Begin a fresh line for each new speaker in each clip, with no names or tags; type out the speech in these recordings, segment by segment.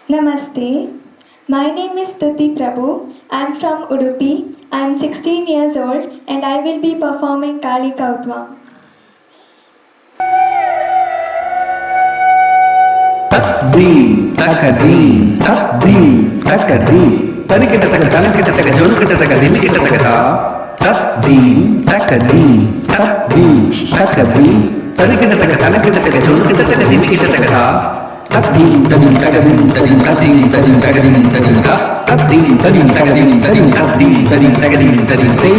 Namaste. My name is Stuti Prabhu. I am from Udupi. I am 16 years old and I will be performing Kali Kautvam.
Taddim, takadim, taddim, takadim. Tanikita taka, tanakita taka, jonukita taka, dimikita taka ta. Taddim, takadim, taddim, takadim. Tanikita taka, tanakita taka, jonukita taka, dimikita taka ta. Taddim, tadim, takadim, tadim, tadim, tadim, takadim, tadim ta. Taddim, tadim, takadim, tadim, tadim, tadim, takadim, tadim te.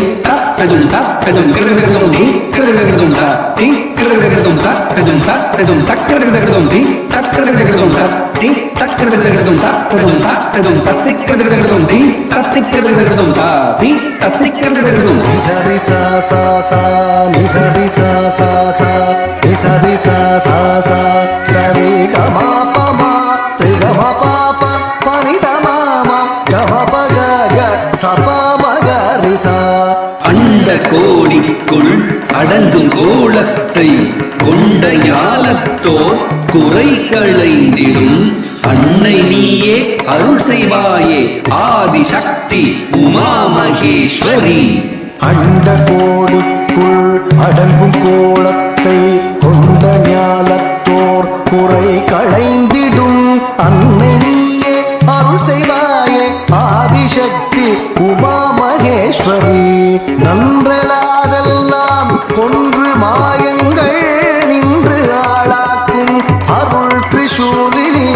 Tadum ta, tadum, kiradagadum ti, kiradagadum ta, ti, kiradagadum ta, tadum ta, tadum ta, kiradagadum ti, tak kiradagadum ta, ti, tak kiradagadum ta, tadum ta, tadum ta, tik kiradagadum ti, tak tik kiradagadum ta, ti, tak tik kiradagadum.
Nisari sa sa sa, nisari sa sa sa, nisari sa sa sa, sari ga ma pa ma, re ga ma pa pa, pa ni da ma ma, ga ma pa ga ga, sa pa ma ga ri sa.
அண்ட கோடிக்குள் அடங்கும் கோலத்தை கொண்ட ஞாலத்தோர் குறை களைந்திடும் அன்னை நீயே அருள் செய்வாயே ஆதிசக்தி உமா மகேஸ்வரி.
அண்ட கோடிக்குள் அடங்கும் கோலத்தை கொண்ட ஞாலத்தோர் குறை களைந்திடும் அன்னை நீயே அருள் செய்வாயே ஆதிசக்தி உமா மகேஸ்வரி. நன்றலாதெல்லாம் கொன்று மாயங்கள் நின்று ஆளாக்கும் அருள் திரிசூலினி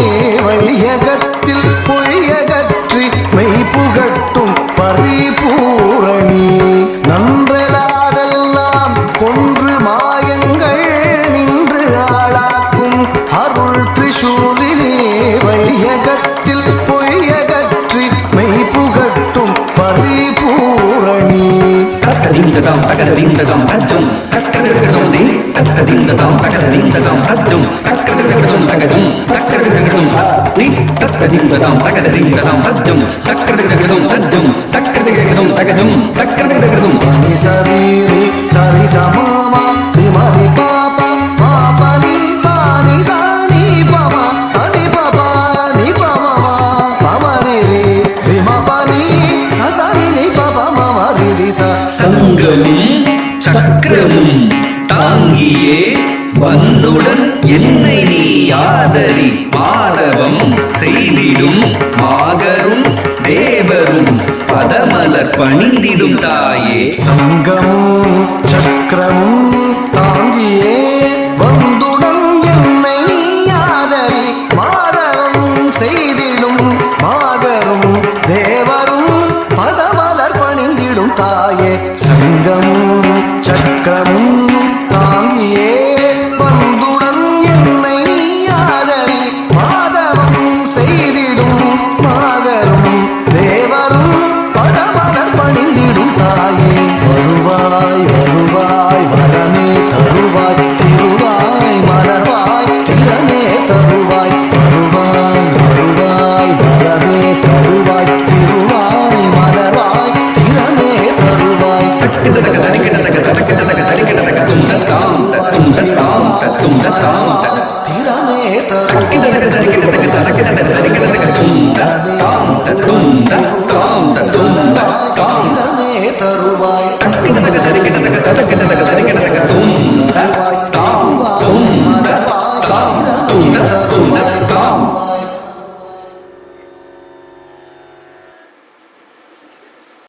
வையகத்தில் பொய்யகற்றி மெய் புகட்டும் பரிபூரணி. நன்றலாதெல்லாம் கொன்று மாயங்கள் நின்று ஆளாக்கும் அருள் திரிசூலினி வையகத்தில் பொய்யகற்றி மெய் புகட்டும் பரிபூரணி.
தத்ததிம் ததாம் தகததிம் ததாம் தஜ்ஜம் தக்கதகதம் தி தத்ததிம் ததாம் தகததிம் ததாம் தஜ்ஜம் தக்கதகதம் தகதம் தக்கதகதம் தி தத்ததிம் ததாம் தகததிம் ததாம் தஜ்ஜம் தக்கதகதம் தஜ்ஜம் தக்கதகதம் தகஜம் தக்கதகதம்.
பனி சரி ரி சரி சமாமா ரிமரி பாபா பாபா நீ பானி சானி பாமா சனி பாபா நீ பாமா பாமா ரி ரி ரிமா பானி சசானி நீ பாபா மாமா ரி ரி சா.
சங்கமும் சக்கரமும் தாங்கியே வந்துடன் என்னை நீ ஆதரி மாதவம் செய்திடும் மாகரும் தேவரும் பதமலர் பணிந்திடும் தாயே.
சங்கமும் சக்கரமும் தாங்கியே வந்துடன் என்னை நீ ஆதரி மாதவம் செய்திடும் மாகரும் தேவரும் பதமலர் பணிந்திடும் தாயே. சங்கமும் சக்கரமும் தாங்கியே வந்துடன் என்னை நீ ஆதரி மாதவம் செய்திடும் மாகரும் தேவரும் பதமலர் பணிந்திடும் தாயே. வருவாய் வருவாய் வரமே தருவாய் திருவாய் மலர்வாய் திறமே தருவாய். வருவாய் வருவாய் வரமே தருவாய் திருவாய் மலர்வாய் திறமே தருவாய். திறமே தருவாய்.